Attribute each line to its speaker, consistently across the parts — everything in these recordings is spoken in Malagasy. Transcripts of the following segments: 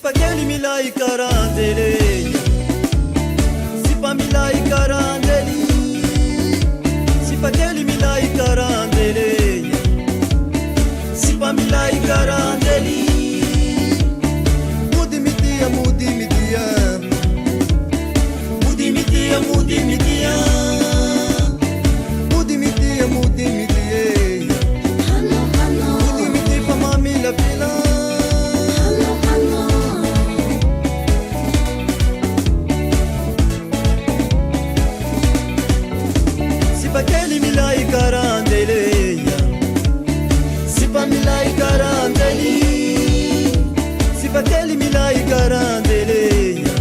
Speaker 1: Sipakeli milai karandele, sipa milai karandeli, sipakeli milai karandele, sipa milai karandeli. Mudi mitia, mudi mitia, mudi mitia, mudi mitia, mudi mitia, mudi mitia. Mudi mitia pa mami la pila. Sipakeli milai karandeleya, sipa milai karandeli, sipakeli milai karandeleya,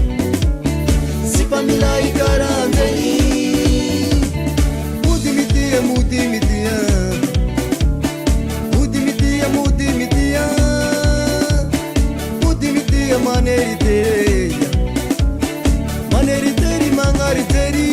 Speaker 1: sipa milai karandeli. Mudi mitia, mudi mitia, mudi mitia, mudi mitia, mudi mitia maneriteya, maneriteri mangariteri.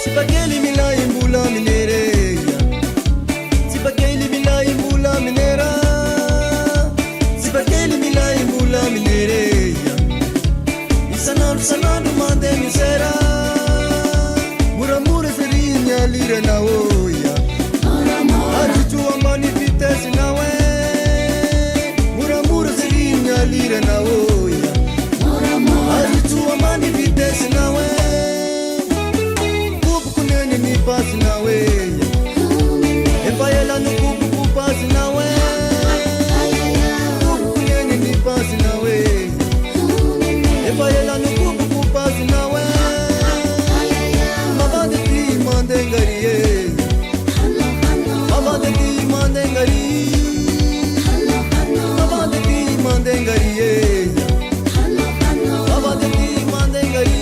Speaker 1: Sipakeli milai mbula minereya, sipakeli milai mbula minera, sipakeli milai mbula minereya. Isanadu mande misera, muramura serinya lira na oya, aritu amani vitesi nawe, muramura serinya lira na oya, aritu amani vitesi nawe. Pasi na weya, efayela nukubu kupasi na weya, kubu kunyenye ni pasi na weya, efayela nukubu kupasi na weya. Mabade ki mandengari ye, mabade ki mandengari, mabade ki mandengari ye, mabade ki mandengari.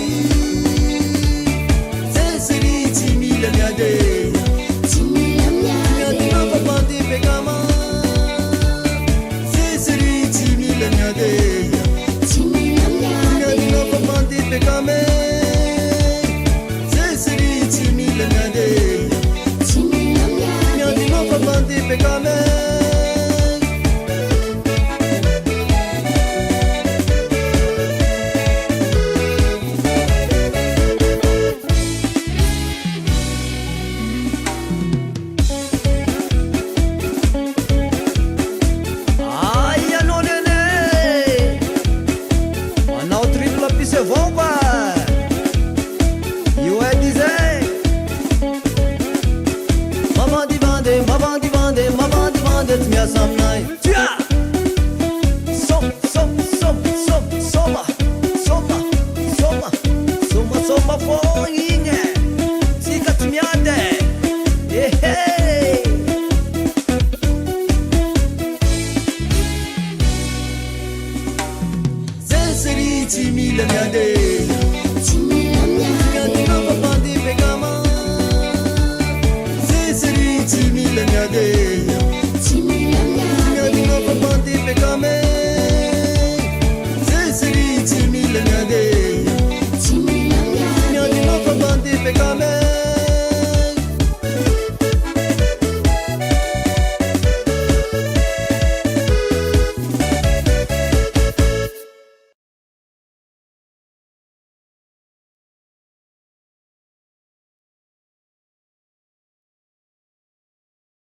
Speaker 1: Mama di bande, tu mi a samnai.